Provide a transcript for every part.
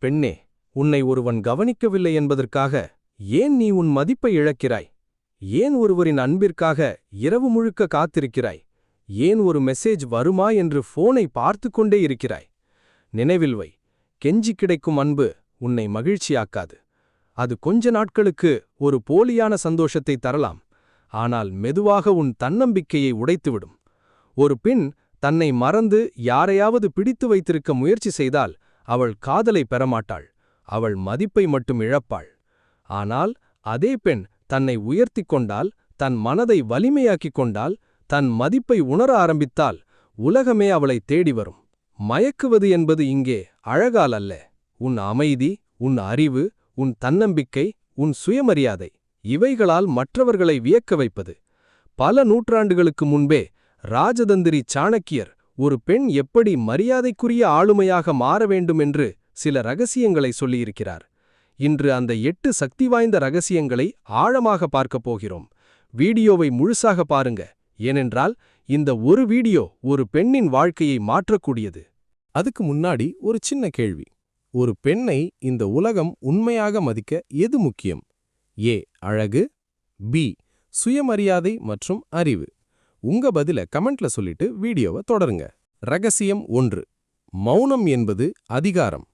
பெண்ணே, உன்னை ஒருவன் கவனிக்கவில்லை என்பதற்காக ஏன் நீ உன் மதிப்பை இழக்கிறாய்? ஏன் ஒருவரின் அன்பிற்காக இரவு முழுக்க காத்திருக்கிறாய்? ஏன் ஒரு மெசேஜ் வருமா என்று போனை பார்த்து கொண்டே இருக்கிறாய்? நினைவில் வை, கெஞ்சி கிடைக்கும் அன்பு உன்னை மகிழ்ச்சியாக்காது. அது கொஞ்ச நாட்களுக்கு ஒரு போலியான சந்தோஷத்தை தரலாம், ஆனால் மெதுவாக உன் தன்னம்பிக்கையை உடைத்துவிடும். ஒரு பெண் தன்னை மறந்து யாரையாவது பிடித்து வைத்திருக்க முயற்சி செய்தால் அவள் காதலை பெறமாட்டாள், அவள் மதிப்பை மட்டும் இழப்பாள். ஆனால் அதே பெண் தன்னை உயர்த்திக் கொண்டால், தன் மனதை வலிமையாக்கிக் கொண்டால், தன் மதிப்பை உணர ஆரம்பித்தால் உலகமே அவளை தேடி வரும். மயக்குவது என்பது இங்கே அழகால் அல்ல, உன் அமைதி, உன் அறிவு, உன் தன்னம்பிக்கை, உன் சுயமரியாதை, இவைகளால் மற்றவர்களை வியக்க வைப்பது. பல நூற்றாண்டுகளுக்கு முன்பே ராஜதந்திரி சாணக்கியர் ஒரு பெண் எப்படி மரியாதைக்குரிய ஆளுமையாக மாற வேண்டும் என்று சில ரகசியங்களை சொல்லியிருக்கிறார். இன்று அந்த 8 சக்தி வாய்ந்த ரகசியங்களை ஆழமாக பார்க்கப் போகிறோம். வீடியோவை முழுசாக பாருங்க, ஏனென்றால் இந்த ஒரு வீடியோ ஒரு பெண்ணின் வாழ்க்கையை மாற்றக்கூடியது. அதுக்கு முன்னாடி ஒரு சின்ன கேள்வி. ஒரு பெண்ணை இந்த உலகம் உண்மையாக மதிக்க எது முக்கியம்? ஏ அழகு, பி சுயமரியாதை மற்றும் அறிவு. உங்க பதில கமெண்ட்ல சொல்லிட்டு வீடியோவை தொடருங்க. ரகசியம் 1. மௌனம் என்பது அதிகாரம்.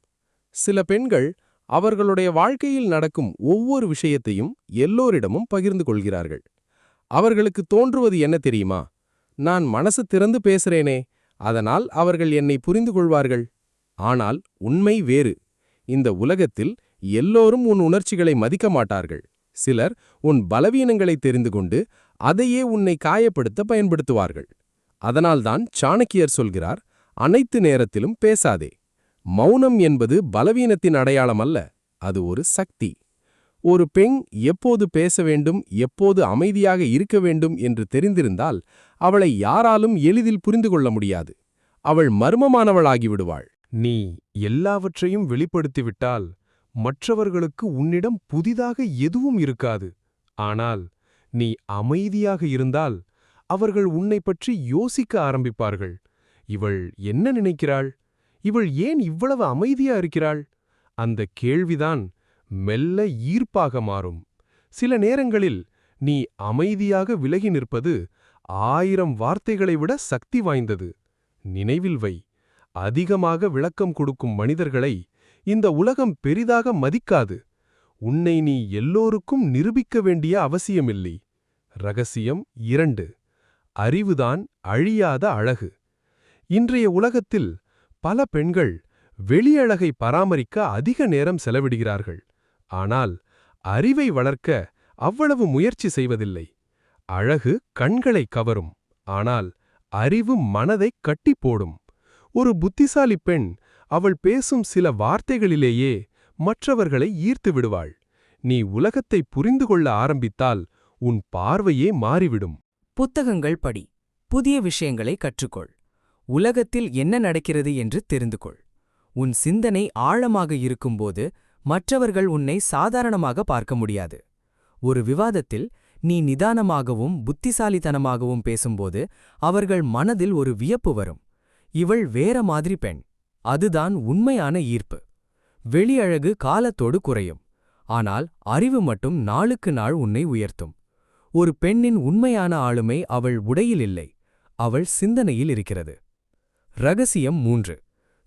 சில பெண்கள் அவர்களுடைய வாழ்க்கையில் நடக்கும் ஒவ்வொரு விஷயத்தையும் எல்லோரிடமும் பகிர்ந்து கொள்கிறார்கள். அவர்களுக்கு தோன்றுவது என்ன தெரியுமா? நான் மனசு திறந்து பேசுறேனே, அதனால் அவர்கள் என்னை புரிந்து கொள்வார்கள். ஆனால் உண்மை வேறு. இந்த உலகத்தில் எல்லோரும் உன் உணர்ச்சிகளை மதிக்க மாட்டார்கள். சிலர் உன் பலவீனங்களை தெரிந்து கொண்டு அதையே உன்னை காயப்படுத்த பயன்படுத்துவார்கள். அதனால்தான் சாணக்கியர் சொல்கிறார், அனைத்து நேரத்திலும் பேசாதே. மௌனம் என்பது பலவீனத்தின் அடையாளம் அல்ல, அது ஒரு சக்தி. ஒரு பெண் எப்போது பேச வேண்டும், எப்போது அமைதியாக இருக்க வேண்டும் என்று தெரிந்திருந்தால் அவளை யாராலும் எளிதில் புரிந்து கொள்ள முடியாது. அவள் மர்மமானவளாகிவிடுவாள். நீ எல்லாவற்றையும் வெளிப்படுத்திவிட்டால் மற்றவர்களுக்கு உன்னிடம் புதிதாக எதுவும் இருக்காது. ஆனால் நீ அமைதியாக இருந்தால் அவர்கள் உன்னை பற்றி யோசிக்க ஆரம்பிப்பார்கள். இவள் என்ன நினைக்கிறாள்? இவள் ஏன் இவ்வளவு அமைதியா இருக்கிறாள்? அந்த கேள்விதான் மெல்ல ஈர்ப்பாக மாறும். சில நேரங்களில் நீ அமைதியாக விலகி நிற்பது 1000 வார்த்தைகளை விட சக்தி வாய்ந்தது. நினைவில் வை, அதிகமாக விளக்கம் கொடுக்கும் மனிதர்களை இந்த உலகம் பெரிதாக மதிக்காது. உன்னை நீ எல்லோருக்கும் நிரூபிக்க வேண்டிய அவசியமில்லை. ரகசியம் 2. அறிவுதான் அழியாத அழகு. இன்றைய உலகத்தில் பல பெண்கள் வெளியழகை பராமரிக்க அதிக நேரம் செலவிடுகிறார்கள். ஆனால் அறிவை வளர்க்க அவ்வளவு முயற்சி செய்வதில்லை. அழகு கண்களை கவரும், ஆனால் அறிவு மனதை கட்டி போடும். ஒரு புத்திசாலி பெண் அவள் பேசும் சில வார்த்தைகளிலேயே மற்றவர்களை ஈர்த்து விடுவாள். நீ உலகத்தை புரிந்து கொள்ள ஆரம்பித்தால் உன் பார்வையே மாறிவிடும். புத்தகங்கள் படி, புதிய விஷயங்களை கற்றுக்கொள். உலகத்தில் என்ன நடக்கிறது என்று தெரிந்து கொள். உன் சிந்தனை ஆழமாக இருக்கும்போது மற்றவர்கள் உன்னை சாதாரணமாக பார்க்க முடியாது. ஒரு விவாதத்தில் நீ நிதானமாகவும் புத்திசாலித்தனமாகவும் பேசும்போது அவர்கள் மனதில் ஒரு வியப்பு வரும். இவள் வேற மாதிரி பெண். அதுதான் உண்மையான ஈர்ப்பு. வெளியழகு காலத்தோடு குறையும், ஆனால் அறிவு மட்டும் நாளுக்கு நாள் உன்னை உயர்த்தும். ஒரு பெண்ணின் உண்மையான ஆளுமை அவள் உடையில் இல்லை, அவள் சிந்தனையில் இருக்கிறது. ரகசியம் 3.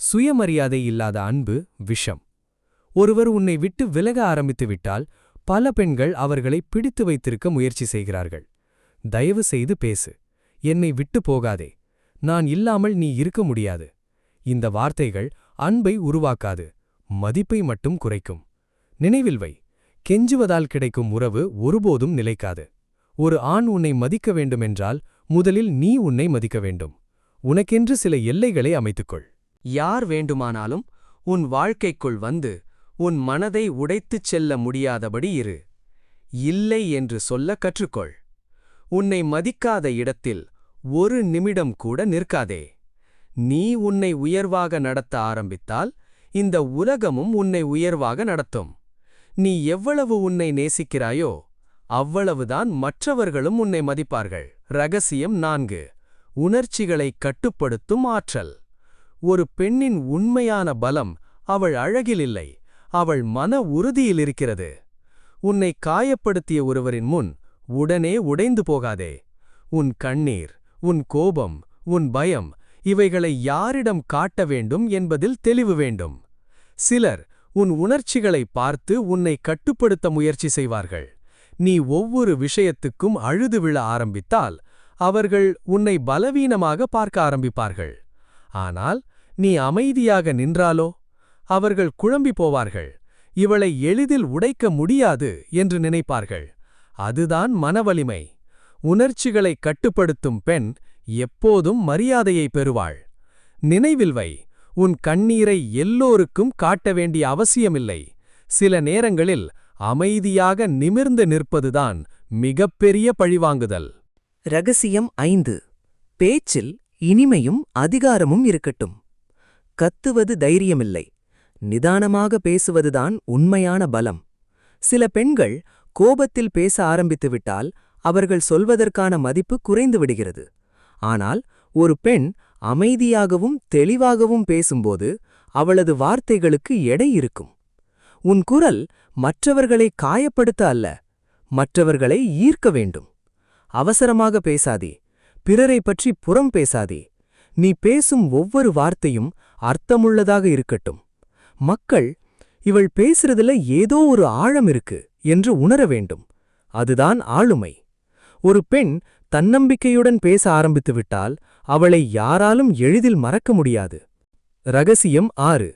சுயமரியாதை இல்லாத அன்பு விஷம். ஒருவர் உன்னை விட்டு விலக ஆரம்பித்து விட்டால் பல பெண்கள் அவர்களை பிடித்து வைத்திருக்க முயற்சி செய்கிறார்கள். தயவு செய்து பேசு, என்னை விட்டு போகாதே, நான் இல்லாமல் நீ இருக்க முடியாது. இந்த வார்த்தைகள் அன்பை உருவாக்காது, மதிப்பை மட்டும் குறைக்கும். நினைவில் வை, கெஞ்சுவதால் கிடைக்கும் உறவு ஒருபோதும் நிலைக்காது. ஒரு ஆண் உன்னை மதிக்க வேண்டுமென்றால் முதலில் நீ உன்னை மதிக்க வேண்டும். உனக்கென்று சில எல்லைகளை அமைத்துக்கொள். யார் வேண்டுமானாலும் உன் வாழ்க்கைக்குள் வந்து உன் மனதை உடைத்துச் செல்ல முடியாதபடி இரு. இல்லை என்று சொல்ல கற்றுக்கொள். உன்னை மதிக்காத இடத்தில் ஒரு நிமிடம் கூட நிற்காதே. நீ உன்னை உயர்வாக நடத்த ஆரம்பித்தால் இந்த உலகமும் உன்னை உயர்வாக நடத்தும். நீ எவ்வளவு உன்னை நேசிக்கிறாயோ அவ்வளவுதான் மற்றவர்களும் உன்னை மதிப்பார்கள். ரகசியம் 4. உணர்ச்சிகளை கட்டுப்படுத்தும் ஆற்றல். ஒரு பெண்ணின் உண்மையான பலம் அவள் அழகில் இல்லை, அவள் மன உறுதியில் இருக்கிறது. உன்னை காயப்படுத்திய ஒருவரின் முன் உடனே உடைந்து போகாதே. உன் கண்ணீர், உன் கோபம், உன் பயம் இவைகளை யாரிடம் காட்ட வேண்டும் என்பதில் தெளிவு வேண்டும். சிலர் உன் உணர்ச்சிகளை பார்த்து உன்னை கட்டுப்படுத்த முயற்சி செய்வார்கள். நீ ஒவ்வொரு விஷயத்துக்கும் அழுது விழ ஆரம்பித்தால் அவர்கள் உன்னை பலவீனமாக பார்க்க ஆரம்பிப்பார்கள். ஆனால் நீ அமைதியாக நின்றாலோ அவர்கள் குழம்பி போவார்கள். இவளை எளிதில் உடைக்க முடியாது என்று நினைப்பார்கள். அதுதான் மனவலிமை. உணர்ச்சிகளை கட்டுப்படுத்தும் பெண் எப்போதும் மரியாதையை பெறுவாள். நினைவில் வை, உன் கண்ணீரை எல்லோருக்கும் காட்ட வேண்டிய அவசியமில்லை. சில நேரங்களில் அமைதியாக நிமிர்ந்து நிற்பதுதான் மிகப்பெரிய பழிவாங்குதல். ரகசியம் 5. பேச்சில் இனிமையும் அதிகாரமும் இருக்கட்டும். கத்துவது தைரியமில்லை, நிதானமாக பேசுவதுதான் உண்மையான பலம். சில பெண்கள் கோபத்தில் பேச ஆரம்பித்துவிட்டால் அவர்கள் சொல்வதற்கான மதிப்பு குறைந்து விடுகிறது. ஆனால் ஒரு பெண் அமைதியாகவும் தெளிவாகவும் பேசும்போது அவளது வார்த்தைகளுக்கு எடை இருக்கும். உன் குரல் மற்றவர்களை காயப்படுத்த அல்ல, மற்றவர்களை ஈர்க்க வேண்டும். அவசரமாக பேசாதே, பிறரை பற்றி புறம் பேசாதே. நீ பேசும் ஒவ்வொரு வார்த்தையும் அர்த்தமுள்ளதாக இருக்கட்டும். மக்கள் இவள் பேசுறதுல ஏதோ ஒரு ஆழம் இருக்கு என்று உணர வேண்டும். அதுதான் ஆளுமை. ஒரு பெண் தன்னம்பிக்கையுடன் பேச ஆரம்பித்துவிட்டால் அவளை யாராலும் எளிதில் மறக்க முடியாது. ரகசியம் 6.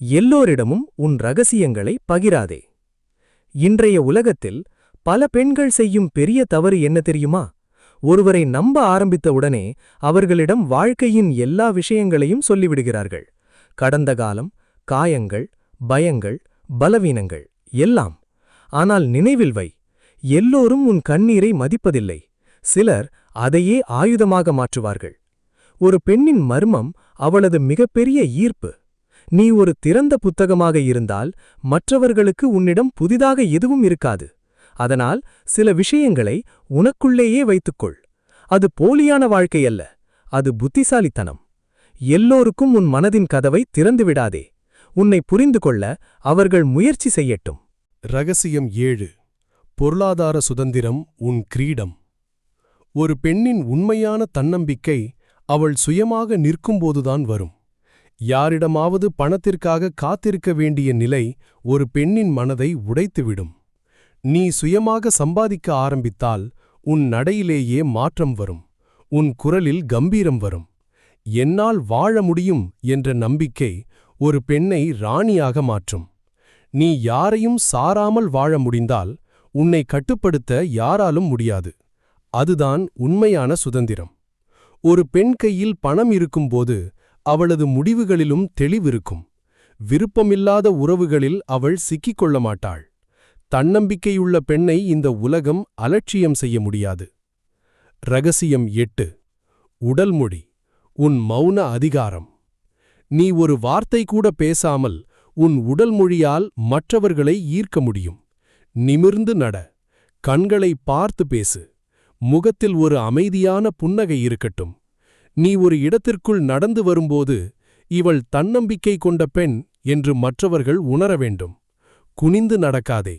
எல்லோரிடமும் உன் ரகசியங்களை பகிராதே. இன்றைய உலகத்தில் பல பெண்கள் செய்யும் பெரிய தவறு என்ன தெரியுமா? ஒருவரை நம்ப ஆரம்பித்தவுடனே அவர்களிடம் வாழ்க்கையின் எல்லா விஷயங்களையும் சொல்லிவிடுகிறார்கள். கடந்த காலம், காயங்கள், பயங்கள், பலவீனங்கள் எல்லாம். ஆனால் நினைவில் வை, எல்லோரும் உன் கண்ணீரை மதிப்பதில்லை. சிலர் அதையே ஆயுதமாக மாற்றுவார்கள். ஒரு பெண்ணின் மர்மம் அவளது மிகப்பெரிய ஈர்ப்பு. நீ ஒரு திறந்த புத்தகமாக இருந்தால் மற்றவர்களுக்கு உன்னிடம் புதிதாக எதுவும் இருக்காது. அதனால் சில விஷயங்களை உனக்குள்ளேயே வைத்துக்கொள். அது போலியான வாழ்க்கையல்ல, அது புத்திசாலித்தனம். எல்லோருக்கும் உன் மனதின் கதவை திறந்துவிடாதே. உன்னை புரிந்து கொள்ள அவர்கள் முயற்சி செய்யட்டும். ரகசியம் 7. பொருளாதார சுதந்திரம் உன் கிரீடம். ஒரு பெண்ணின் உண்மையான தன்னம்பிக்கை அவள் சுயமாக நிற்கும்போதுதான் வரும். யாரிடமாவது பணத்திற்காக காத்திருக்க வேண்டிய நிலை ஒரு பெண்ணின் மனதை உடைத்துவிடும். நீ சுயமாக சம்பாதிக்க ஆரம்பித்தால் உன் நடையிலேயே மாற்றம் வரும். உன் குரலில் கம்பீரம் வரும். என்னால் வாழ முடியும் என்ற நம்பிக்கை ஒரு பெண்ணை ராணியாக மாற்றும். நீ யாரையும் சாராமல் வாழ முடிந்தால் உன்னை கட்டுப்படுத்த யாராலும் முடியாது. அதுதான் உண்மையான சுதந்திரம். ஒரு பெண் கையில் பணம் இருக்கும்போது அவளது முடிவுகளிலும் தெளிவிருக்கும். விருப்பமில்லாத உறவுகளில் அவள் சிக்கிக்கொள்ள மாட்டாள். தன்னம்பிக்கையுள்ள பெண்ணை இந்த உலகம் அலட்சியம் செய்ய முடியாது. ரகசியம் 8. உடல் மொழி உன் மௌன அதிகாரம். நீ ஒரு வார்த்தை கூட பேசாமல் உன் உடல் மொழியால் மற்றவர்களை ஈர்க்க முடியும். நிமிர்ந்து நட, கண்களை பார்த்து பேசு, முகத்தில் ஒரு அமைதியான புன்னகை இருக்கட்டும். நீ ஒரு இடத்திற்குள் நடந்து வரும்போது இவள் தன்னம்பிக்கை கொண்ட பெண் என்று மற்றவர்கள் உணர வேண்டும். குனிந்து நடக்காதே,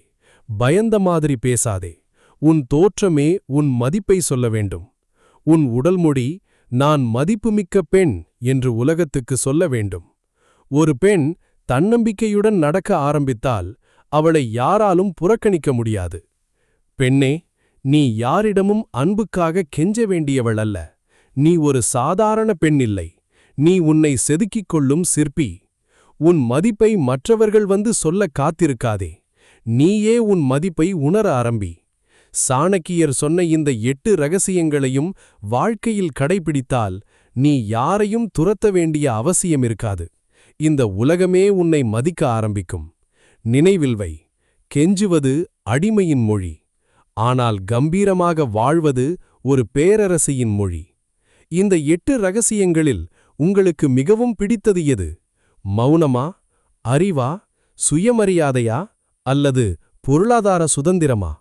பயந்த மாதிரி பேசாதே. உன் தோற்றமே உன் மதிப்பை சொல்ல வேண்டும். உன் உடல்மொழி நான் மதிப்புமிக்க பெண் என்று உலகத்துக்கு சொல்ல வேண்டும். ஒரு பெண் தன்னம்பிக்கையுடன் நடக்க ஆரம்பித்தால் அவளை யாராலும் புறக்கணிக்க முடியாது. பெண்ணே, நீ யாரிடமும் அன்புக்காக கெஞ்ச வேண்டியவள் அல்ல. நீ ஒரு சாதாரண பெண் இல்லை. நீ உன்னை செதுக்கிக் கொள்ளும் சிற்பி. உன் மதிப்பை மற்றவர்கள் வந்து சொல்ல காத்திருக்காதே. நீயே உன் மதிப்பை உணர ஆரம்பி. சாணக்கியர் சொன்ன இந்த 8 ரகசியங்களையும் வாழ்க்கையில் கடைபிடித்தால் நீ யாரையும் துரத்த வேண்டிய அவசியமிருக்காது. இந்த உலகமே உன்னை மதிக்க ஆரம்பிக்கும். நினைவில் வை, கெஞ்சுவது அடிமையின் மொழி. ஆனால் கம்பீரமாக வாழ்வது ஒரு பேரரசியின் மொழி. இந்த 8 ரகசியங்களில் உங்களுக்கு மிகவும் பிடித்தது எது? மௌனமா, அறிவா, சுயமரியாதையா அல்லது பொருளாதார சுதந்திரமா?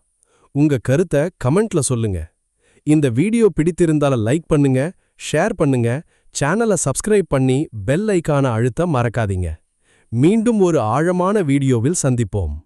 உங்க கருத்தை கமெண்ட்ல சொல்லுங்க. இந்த வீடியோ பிடித்திருந்தால லைக் பண்ணுங்க, ஷேர் பண்ணுங்க, சேனலை சப்ஸ்கிரைப் பண்ணி பெல் ஐகானை அழுத்த மறக்காதீங்க. மீண்டும் ஒரு ஆழமான வீடியோவில் சந்திப்போம்.